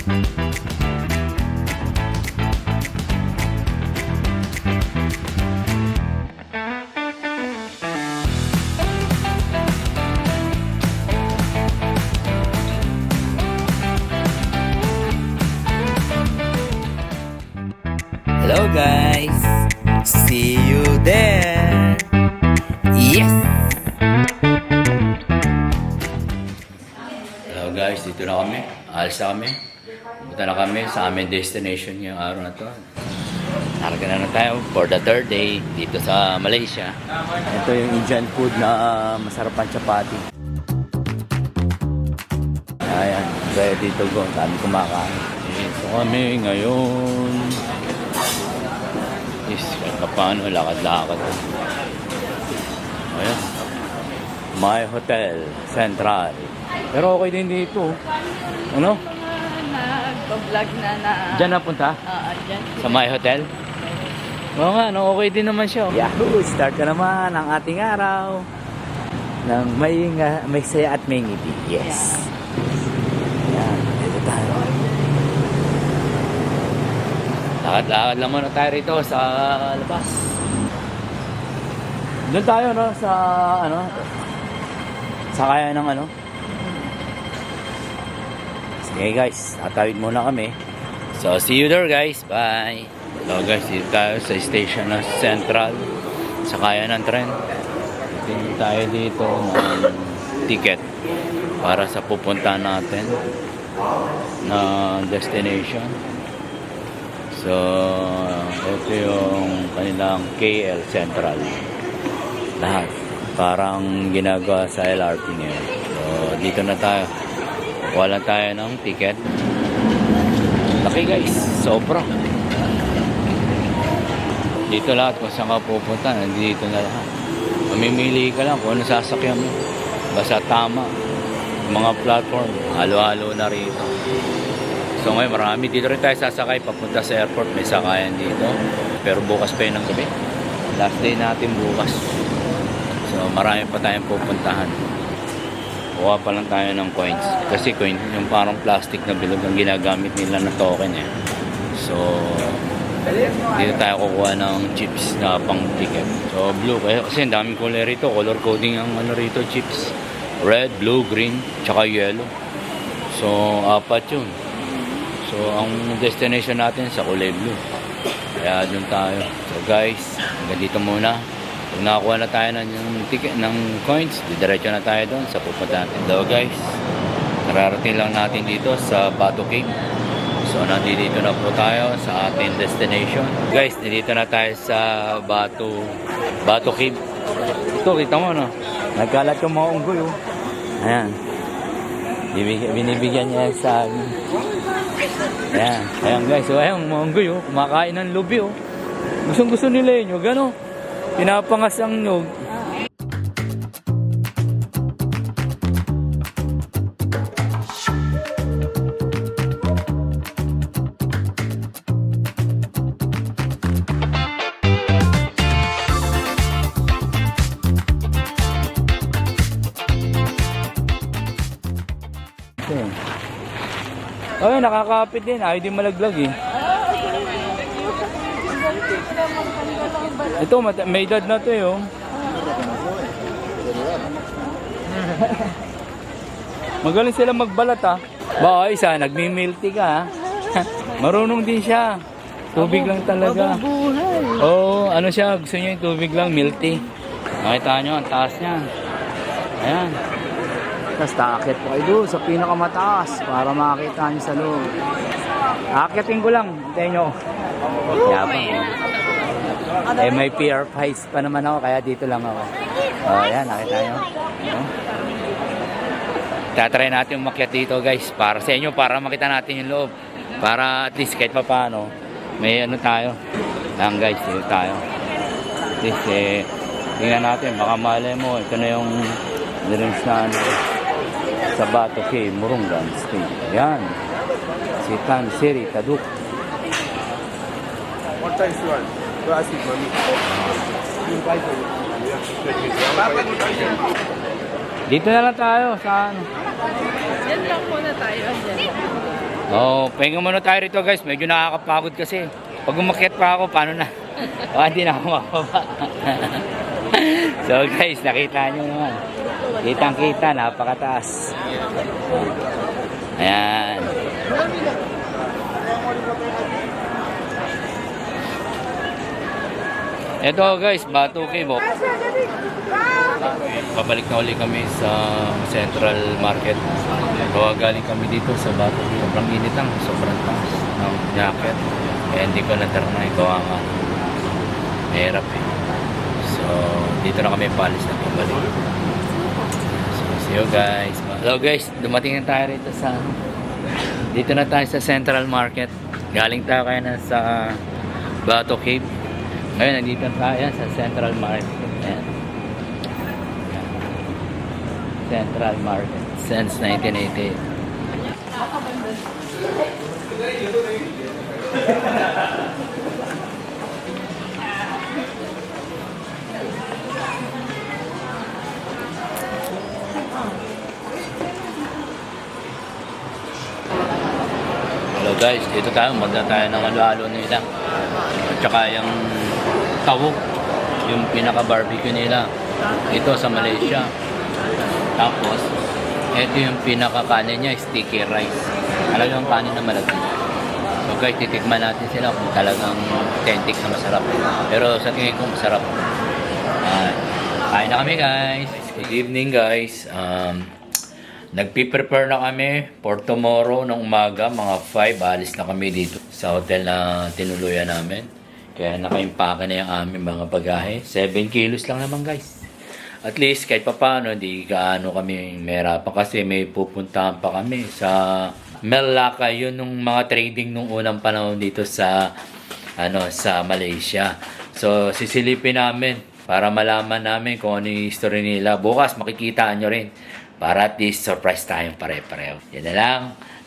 Hello guys, see you there. Yes. Hello guys, dito na kami. Alis na kami. Punta na kami sa aming destination ngayong araw na to. Narga na tayo for the third day dito sa Malaysia. Ito yung Indian food na masarap ang chapati. Ayan, kaya dito go, dami kumakain. So kami ngayon is paano lakad-lakad. Ayan, My Hotel Central. Pero okay din dito. Ano? Nag-vlog na. Diyan napunta? Diyan. Sa My Hotel? Oo nga, no, okay din naman siya. Yahoo! Start ka naman ang ating araw ng may saya at may ngiti. Yes. Ayan, dito tayo. Lakad-lakad lang muna tayo rito sa labas. Doon tayo, no? Sa, sa kaya ng Sige guys, tatawid muna kami. So, see you there guys. Bye. Hello guys, dito tayo sa station ng Central. Sa kaya ng tren. Tingin tayo dito ng ticket para sa pupunta natin na destination. So, ito yung kanilang KL Central. Lahat. Parang ginagawa sa LRT ngayon. So, dito na tayo. Wala tayo ng ticket. Laki guys. Sobra. Dito lahat kung saan ka pupunta. Nandito na lahat. Mamimili ka lang kung ano sasakyan mo. Basta tama. Mga platform. Halo-halo na rito. So ngayon marami. Dito rin tayo sasakay papunta sa airport. May sakayan dito. Pero bukas pa yun ng gabi. Last day natin bukas. So marami pa tayong pupuntahan. Kuha pa lang tayo ng coins. Kasi coin yung parang plastic na bilog ang ginagamit nila na token eh. So dito tayo kukuha ng chips na pang ticket. So blue. Kasi ang daming kulay rito. Color coding ang rito chips. Red, blue, green, tsaka yellow. So apat yun. So, ang destination natin sa kulay blue. Kaya doon tayo. So, guys, hanggang dito muna. Kung nakakuha na tayo ng ticket, ng coins, didiretso na tayo doon sa pupunta natin. So, guys, nararating lang natin dito sa Batu Cave. So, nandito na po tayo sa ating destination. Guys, nandito na tayo sa Batu Cave. Ito, kita mo, no? Nagkalat yung mga unggoy, oh. Ayan. Binibigyan niya sa amin. Ayan guys, so ayan mga unggoy, oh, kumakain ng lubi, oh. Gustong-gusto nila yun, yung gano'n. Pinapangas ang nyug. Oh, nakakapit din. Ayaw din malaglag eh. Ito, may edad na ito eh. Oh. Magaling sila magbalat ah. Ba, isa, nagmi-milty ka ah. Marunong din siya. Tubig lang talaga. Oo, ano siya, gusto niya yung tubig lang, milty. Nakita nyo, ang taas niya. Ayan. Tapos taakit po kayo doon sa pinakamataas para makakita nyo sa loob. Aakitin ko lang. Hintayin nyo. Yabang. Eh may PR price pa naman ako kaya dito lang ako. Ayan, nakita nyo. Tatry natin umakyat dito guys. Para sa inyo, para makita natin yung loob. Para at least kahit pa paano, may ano tayo. Lang guys, dito tayo. At least tingnan natin. Baka malay mo. Ito na yung dreams na ano. Sa Batu Cave, Moronggan State. Yan. Sitan Seri Taduk. What time you want? Go ask it, mommy. Dito na lang tayo sa ano. Diyan lang muna tayo. Diyan. Oh, pahinga muna tayo rito guys. Medyo nakakapagod kasi. Pag umakyat pa ako, paano na? Hindi na ako makababa. So guys, nakita nyo naman. Kitang-kita, napakataas. Ayan. Ito guys, Batu Cave. Pabalik na uli kami sa Central Market. So galing kami dito sa Batu Cave. Sobrang init lang, sobrang taas ng jacket. Kaya hindi ko na-try ito ang mahirap eh. So dito na kami palis na pabalik. So see you guys. Hello guys, dumating na tayo rito sa dito na tayo sa Central Market. Galing tayo kaya na sa Batu Cave. Ngayon, nandito tayo sa Central Market. Ayan. Central Market. Since 1988. Hello guys, dito tayo. Magda tayo ng halo-halo nila. At saka yung tawog, yung pinaka-barbecue nila. Ito sa Malaysia. Tapos, ito yung pinaka-kanin niya, sticky rice. Talagang kanin na malagay. So guys, titikman natin sila kung talagang authentic na masarap. Pero sa tingin ko masarap. Kain na kami guys. Good evening guys. Nagpiprepare na kami for tomorrow ng umaga, mga 5. Alis na kami dito sa hotel na tinuluyan namin. Kaya nakaimpake na yung aming mga bagahe. 7 kilos lang naman guys. At least kahit papaano, hindi gaano kami merapan kasi may pupuntahan pa kami sa Melaka. Yun nung mga trading nung unang panahon dito sa sa Malaysia. So sisilipin namin para malaman namin kung ano yung history nila. Bukas makikita nyo rin. Para at least surprise tayong pare-pareho. Yan na lang.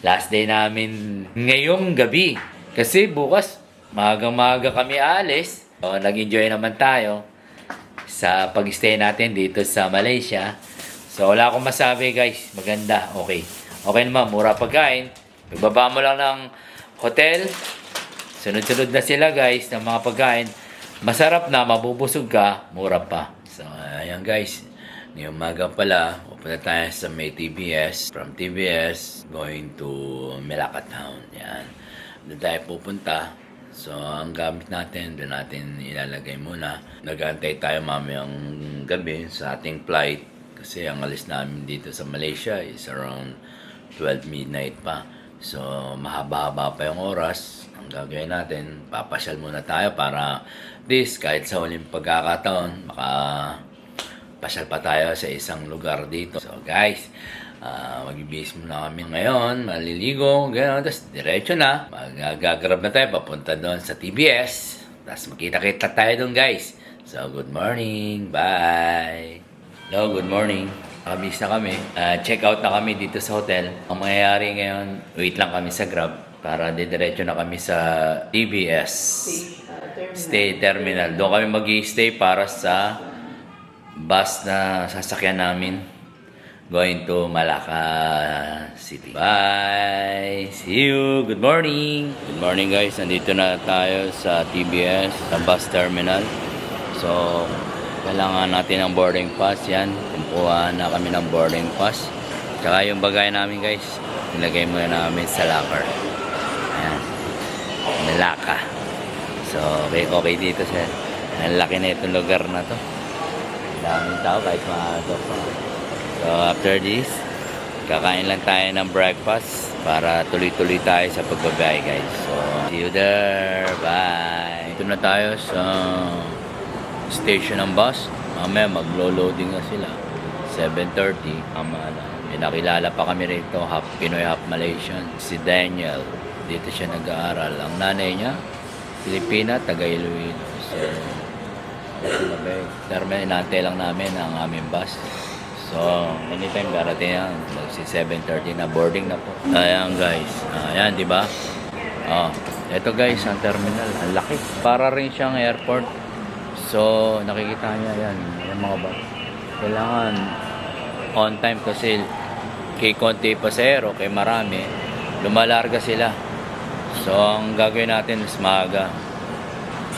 Last day namin ngayong gabi. Kasi bukas maaga-maaga kami alis. So, nag-enjoy naman tayo sa pag-stay natin dito sa Malaysia. So, wala akong masabi guys. Maganda. Okay. Okay naman. Mura pagkain. Pagbaba mo lang ng hotel. Sunod-sunod na sila guys ng mga pagkain. Masarap na. Mabubusog ka. Mura pa. So, ayan guys. Ngayong umaga pala, pupunta tayo sa may TBS. From TBS, going to Melaka Town. Yan. Doon tayo pupunta. So, ang gamit natin, doon natin ilalagay muna. Nag-aantay tayo mamayang gabi sa ating flight. Kasi ang alis namin dito sa Malaysia is around 12 midnight pa. So, mahaba-haba pa yung oras. Ang gagawin natin, papasyal muna tayo para this, kahit sa huling pagkakataon, pasyal pa tayo sa isang lugar dito. So guys, mag-ibis muna kami ngayon, maliligo, gano'n, tapos diretso na. Mag-gagrab na tayo, papunta doon sa TBS. Tapos makita-kita tayo doon guys. So good morning, bye! Hello, good morning. Nakabis na kami. Check out na kami dito sa hotel. Ang mangyayari ngayon, wait lang kami sa Grab para diretso na kami sa TBS. Stay terminal. Doon kami mag-i-stay para sa bus na sasakyan namin going to Malacca City. Bye! See you! Good morning! Good morning guys. Nandito na tayo sa TBS, sa bus terminal. So, kailangan natin ng boarding pass. Yan. Kumpuha na kami ng boarding pass. Tsaka yung bagay namin guys, nilagay muna namin sa locker. Ayan. Malacca. So, okay dito sa ang laki na itong lugar na to. Daming tao kahit maaga pa. So after this, kakain lang tayo ng breakfast para tuloy-tuloy tayo sa pagbabiyahe guys. So see you there. Bye. Ito na tayo sa station ng bus. Mamaya maglo-loading na sila. 7:30. May nakilala pa kami rito. Half Pinoy, half Malaysian. Si Daniel. Dito siya nag-aaral. Ang nanay niya, Filipina, taga Iloilo. So terminal, inaantay lang namin ang aming bus. So, anytime darating yan. Si 7:30 na, boarding na po. Ayan guys. Ayan, di ba? Ito guys, ang terminal. Ang laki. Para rin siyang airport. So, nakikita niya yan. Yung mga bus. Kailangan on time kasi kay konti pasero, kay marami. lumalarga sila. So, ang gagawin natin is maaga.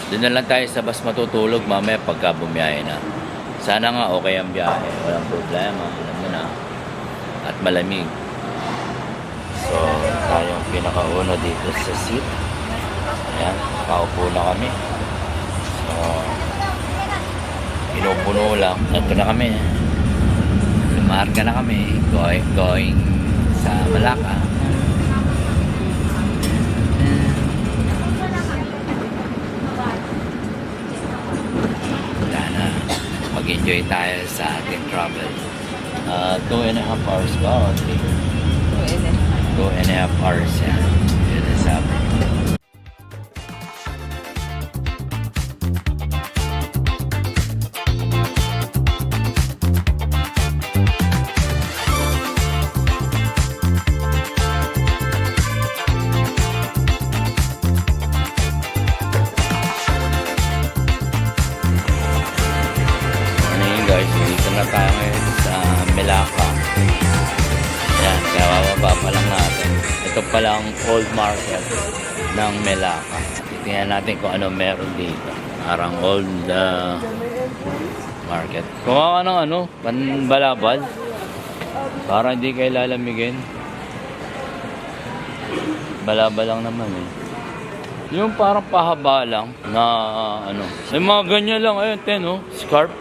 Doon na lang tayo sa bus matutulog mamaya pagka bumiyahe na. Sana nga okay ang biyahe. Walang problema. Alam mo na. At malamig. So, tayong pinakauna dito sa seat. Ayan, paupo na kami. So, pinupuno lang. Ito na kami. Lumarga na kami. Going sa Malacca. Sana mag-enjoy tayo sa ating travel. 2.5 hours ba? O 2.5 hours yan. Yun ang sabi. Guys, dito na tayo ngayon sa Melaka. Ayan, kaya bababa pa lang natin. Ito pala ang old market ng Melaka. Tingnan natin kung ano meron dito. Parang old market. Kung ano, panbalabal. Para hindi kayo lalamigin. Balabal lang naman eh. Yung parang pahaba lang na ano. May mga ganyan lang. Ayun, scarf.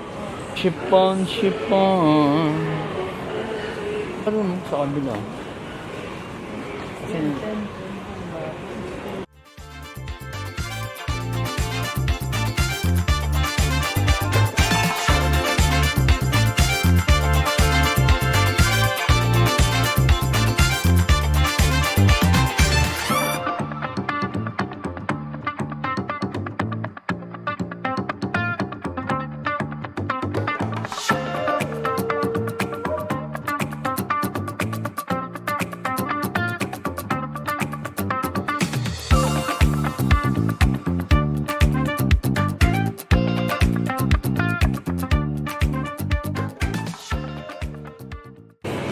Shipon. Ano sa kabila?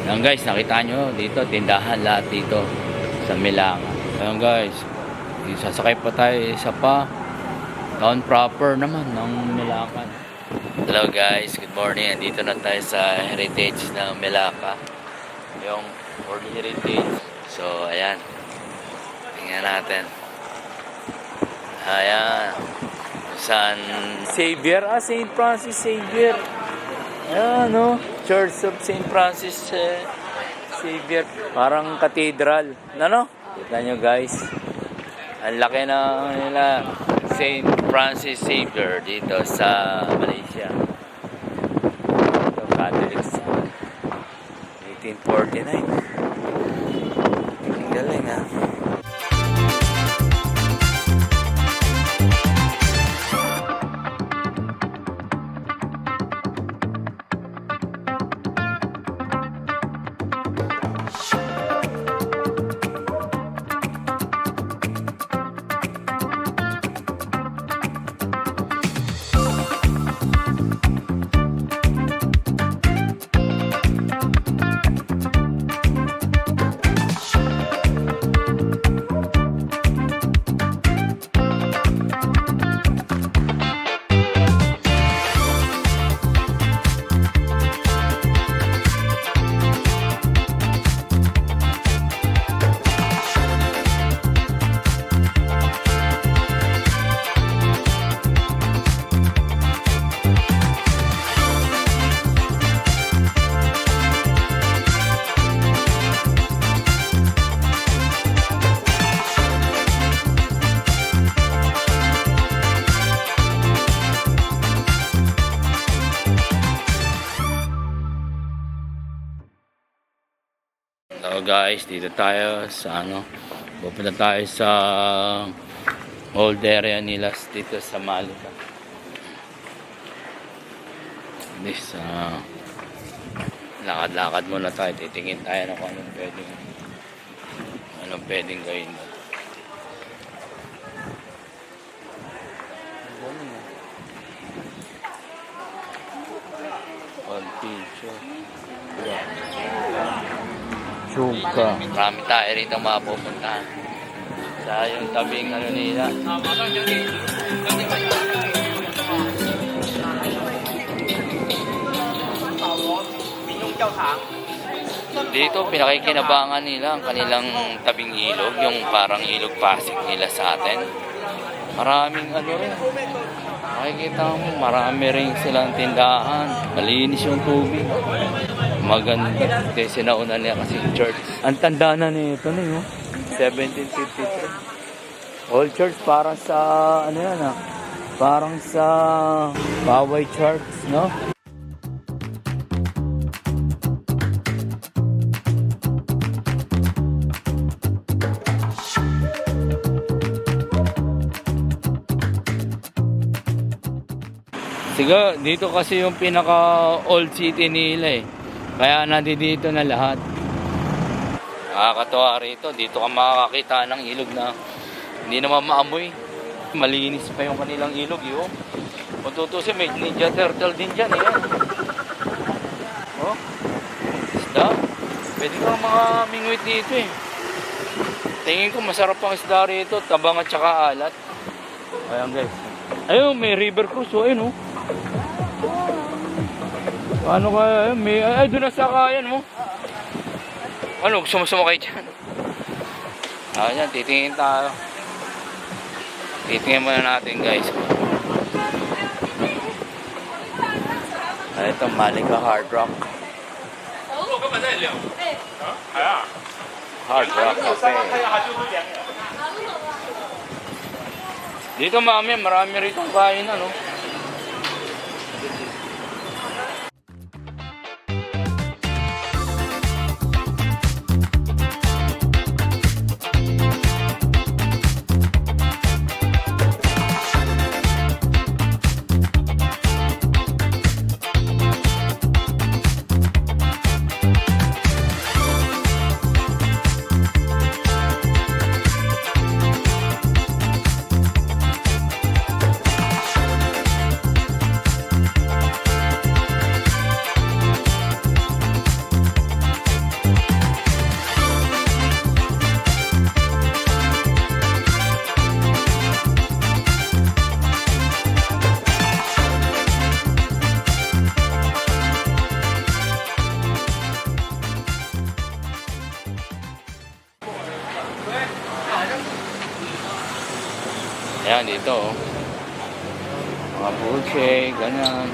Ayan guys, nakita nyo dito, tindahan lahat dito sa Melaka. Ayan guys, sasakay pa tayo isa pa. Town proper naman ng Melaka. Hello guys, good morning. Andito na tayo sa heritage ng Melaka. Yung World Heritage. So, ayan. Tingnan natin. Ayan. San Xavier? St. Francis Xavier. Ayan, no? Church of St. Francis Xavier. Parang cathedral. Ano? Kita nyo guys. Ang laki na nila St. Francis Xavier dito sa Malaysia. Ito, Catholics. 1849. Ang galing ha. So guys, dito tayo sa pupunta tayo sa old area nila dito sa Malacca. This lakad-lakad muna tayo, titingin tayo na kung anong pwedeng gawin. Old picture. Suka. Marami tayo rito mapupuntahan. Sa yung tabing ano nila. Dito pinakikinabangan nila ang kanilang tabing ilog, yung parang ilog Pasig nila sa atin. Maraming ano rin. Makikita mo, marami rin silang tindahan. Malinis yung tubig. Maganda. Kasi sinauna nila kasi church. Ang tanda na nito na yun. 1753. Old church parang sa ano yan ah. Parang sa Baway Church, no? Sige, dito kasi yung pinaka old city nila eh. Kaya nandito na lahat. Nakakatawa rito. Dito ka makakakita ng ilog na hindi naman maamoy. Malinis pa yung kanilang ilog yun. Kung tutusin, may ninja turtle din dyan eh. Oh, isda. Pwede ka mga mingwit dito eh. Tingin ko masarap ang isda rito. Tabang at saka alat. Ayan guys. Ayun, may river cruise. So, ayun oh. Ano kaya? May, ay, doon na sa kayan mo. Ano, gusto mo sumakay dyan? Ayan, titingin tayo. Titingin muna natin guys. Ito, Malika Hard Rock. Hard Rock Cafe. Dito mami, marami rito kain ano. Ayan, dito oh. Mga buche, ganyan.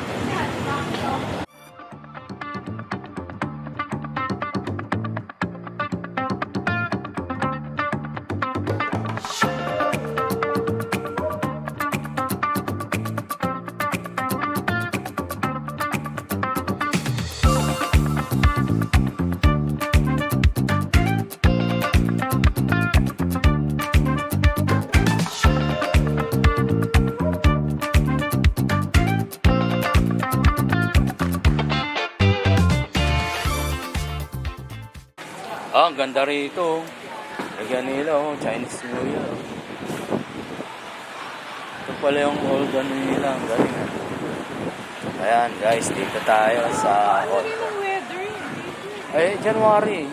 Ah, ang ganda rito. Lagyan nila, oh, Chinese New Year. Ito pala yung old ano nila. Ang galing. Ayan, guys, dito tayo sa hotel. Ay, January.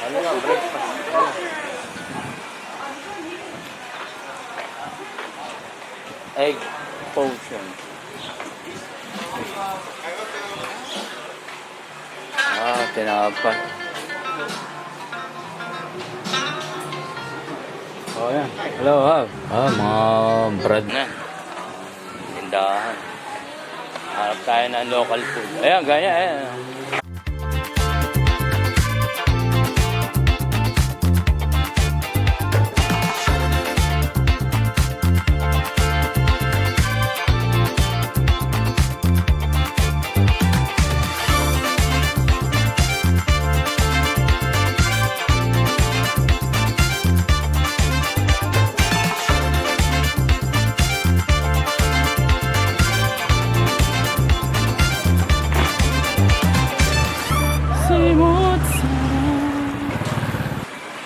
Ano nga, breakfast. Egg potion. Ah, tinapay. Oh, yan. Hello, ha. Ah, mga bread na. Tindahan. Harap tayo ng local food. Ayan, gaya, ayan.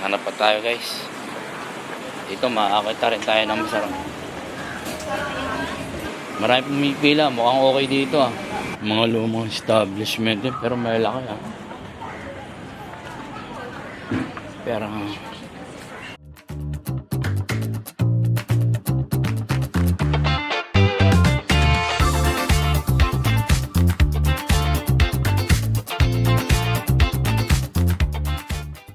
Hanap pa tayo guys. Dito makakita rin tayo ng masarap. Marami pumipila. Mukhang okay dito ah. Mga lumang establishment din. Pero may laki ah. Pero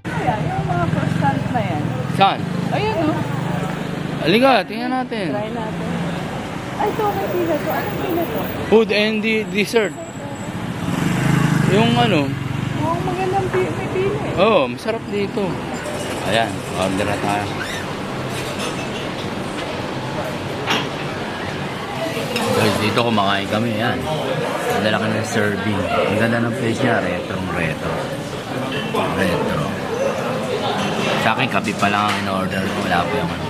Ayan, yung mga croissant na yan. saan? Ayun o. Halika, tingnan natin. Try natin. Ay, ito, may pila to. Anong pila to? Food and dessert. Yung ano, Oh, magandang may pila eh. oh, masarap dito. Ayan, order na tayo. Guys, dito kumakain kami, yan. Nadala ka ng serving. Ang ganda ng place niya, retro. Sa akin, kape pa lang ang in-order ko. Wala po yung ano.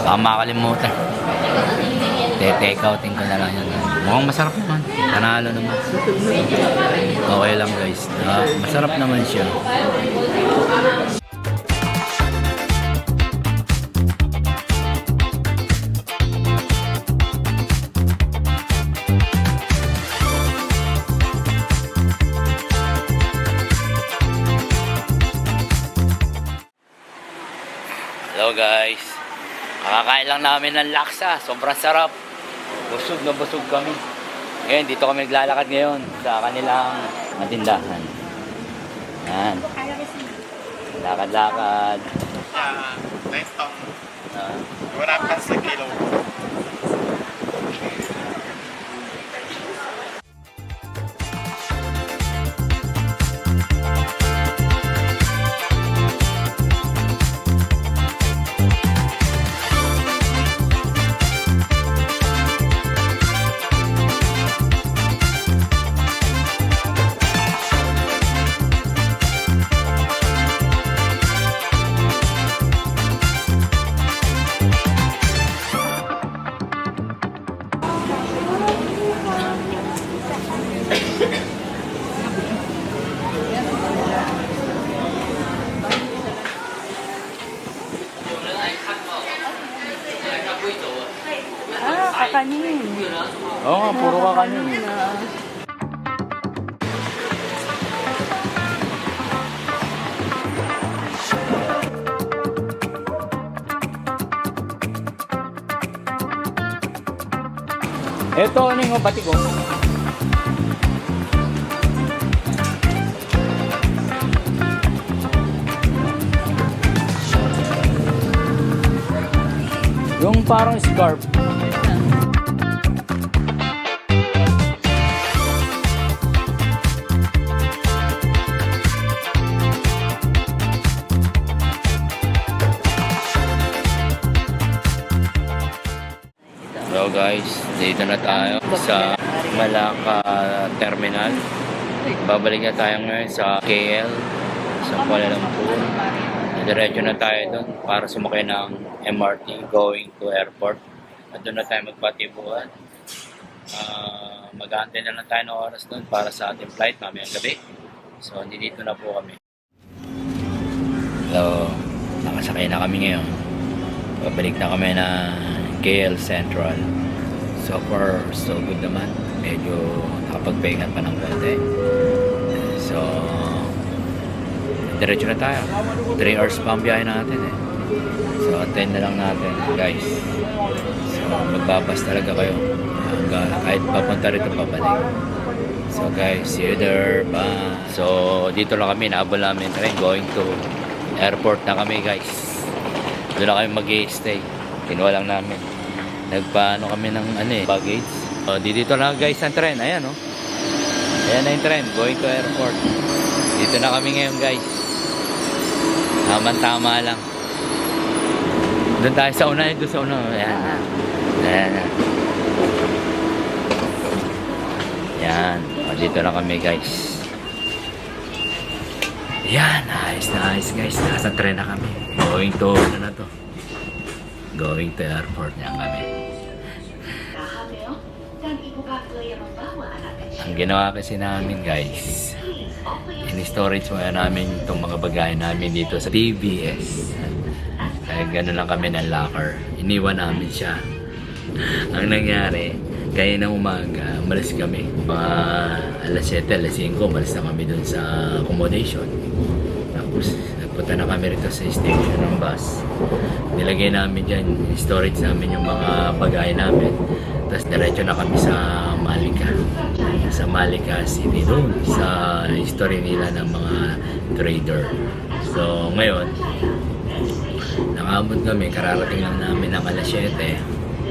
Baka makalimutan. Take outin ko na lang yun. Mukhang masarap naman. Panalo naman. Okay lang guys. Masarap naman siya. Hello guys. Kakakain lang namin ng laksa. Sobrang sarap. Busog na busog kami. Ngayon, dito kami naglalakad ngayon sa kanilang tindahan. Yan. Lakad-lakad. Next time. Ah. Wala pa sa kilo. Ah, kakanin. Oo nga, puro kakanin. Ito, ano yung batik ko? Yung parang scarf. Hello guys, dito na tayo sa Malacca Terminal. Babalik na tayo ngayon sa KL, sa Kuala Lumpur. Diretso na tayo doon para sumakay ng MRT going to airport. At doon na tayo magpatibuhan. Mag-aantay na lang tayo ng oras doon para sa ating flight mamayang gabi. So, dito na po kami. So, nakasakay na kami ngayon. Babalik na kami na KL Central. So far, so good naman. Medyo nakapagpahinga pa ng konti. So, diretso na tayo. 3 hours pa ang biyahe natin eh. So, attend na lang natin, guys. So, magbabas talaga kayo. Kahit papunta rito, pabalik. So, guys, see you there. Bye. So, dito lang kami. Naabol namin rin. Going to airport na kami, guys. Doon na kami mag-i-stay. Kinuha lang namin. Nagpaano kami ng baggage. So, dito na guys ang tren. Ayan o. Ayan na yung tren. Going to airport. Dito na kami ngayon guys. Tama-tama lang. Doon tayo sa una. Doon sa una. Ayan. Ayan. Ayan. O, dito na kami guys. Ayan. Nice guys. Nasa tren na kami. Going to ano na to. Going to airport niya kami. Ang ginawa kasi namin guys, in-storage muna namin itong mga bagay namin dito sa TBS. Kaya gano'n lang kami ng locker. Iniwan namin siya. Ang nangyari, kaya ng umaga, umalis kami. Mga alas 7, alas 5, umalis na kami dun sa accommodation. Tapos, nagpunta Punta na kami rito sa station ng bus. Nilagay namin dyan, storage namin yung mga bagay namin. Tapos diretso na kami sa Malika. Sa Malika City doon. Sa history nila ng mga trader. So ngayon, nakabot kami. Kararating lang namin ng alas 7.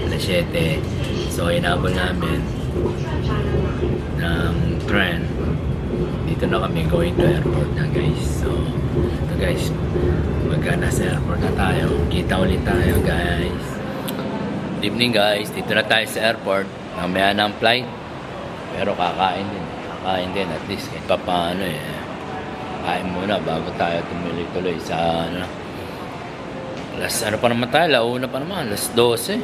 Alas 7. So inabot namin ng tren. Dito na kami going to airport na guys. So guys, magka nasa airport na tayo. Kita ulit tayo guys. Good evening guys, dito na tayo sa airport. Mamaya ng flight. Pero kakain din. Kakain din at least kahit pa paano eh. Kain muna bago tayo tumuloy-tuloy sa ano. Ano pa naman tayo? Launa pa naman. Alas 12.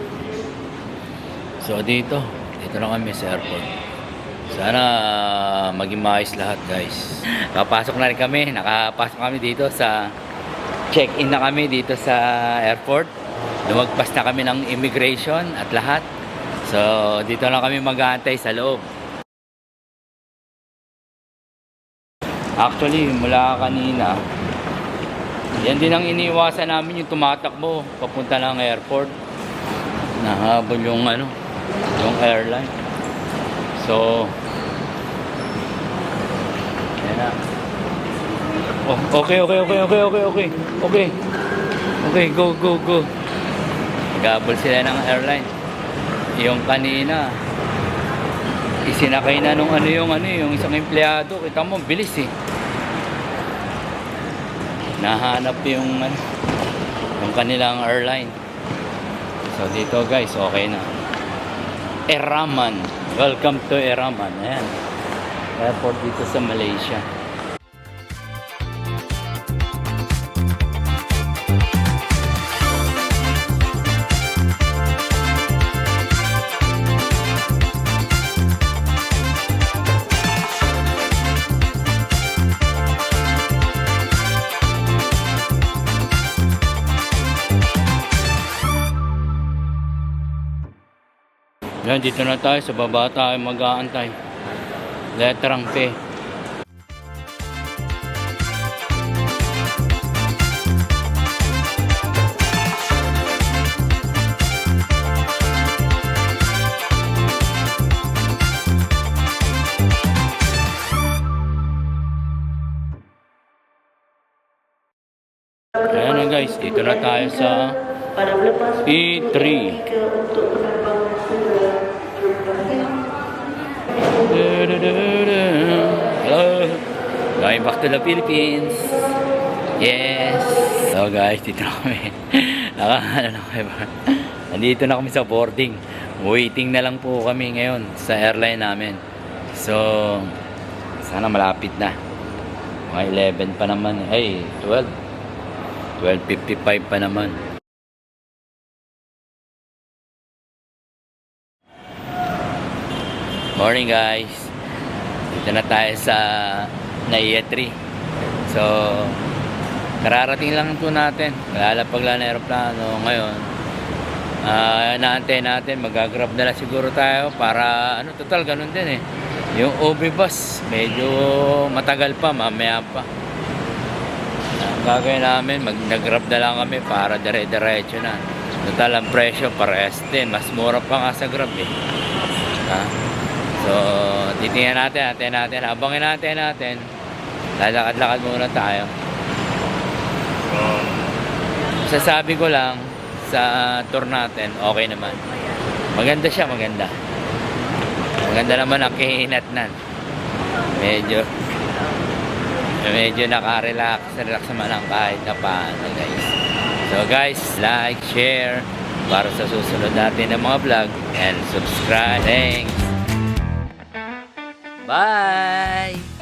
So dito na kami sa airport. Sana maging maayos lahat guys. Nakapasok na rin kami. Nakapasok kami dito sa check-in na kami dito sa airport. Lumagpas na kami ng immigration at lahat. So dito na kami mag-aantay sa loob. Actually mula kanina, yan din ang iniiwasan namin, yung tumatakbo papunta ng airport. Nahabol yung yung airline. So yan na. Oh, okay, go. Naghabol sila ng airline. Yung kanina isinakay na nung yung isang empleyado. Kita mo, bilis eh. Nahanap yung kanilang airline. So dito guys, okay na. Eraman. Welcome to Eraman. Ayan. Airport dito sa Malaysia. Yan, dito na tayo. Sa baba tayo mag-aantay. Letrang P. Ayan na guys, dito na tayo sa E3. Hello, going back to the Philippines. Yes. So guys, dito na kami. Nandito na kami sa boarding. Waiting na lang po kami ngayon sa airline namin. So sana malapit na. Mga 11 pa naman. Hey, 12:55 pa naman. Morning guys. Dito na tayo sa Naiya 3. So kararating lang po natin. Lalapag lang na aeroplano ngayon. Naantay natin, mag-grab na lang siguro tayo para total ganun din eh. Yung OB bus medyo matagal pa, mamaya pa. Ang gagawin namin, nag-grab na lang kami para dire-diretso na. Total ang presyo parehas din, mas mura pa nga sa grab eh. So titingnan natin, abangin natin. Lalakad-lakad muna tayo. Sasabi ko lang sa tour natin, okay naman. Maganda siya, maganda. Maganda naman ang kihinatnan. Medyo naka-relax naman ang kahit na paano guys. So guys, like, share para sa susunod natin ng mga vlog and subscribe. Thanks. Bye!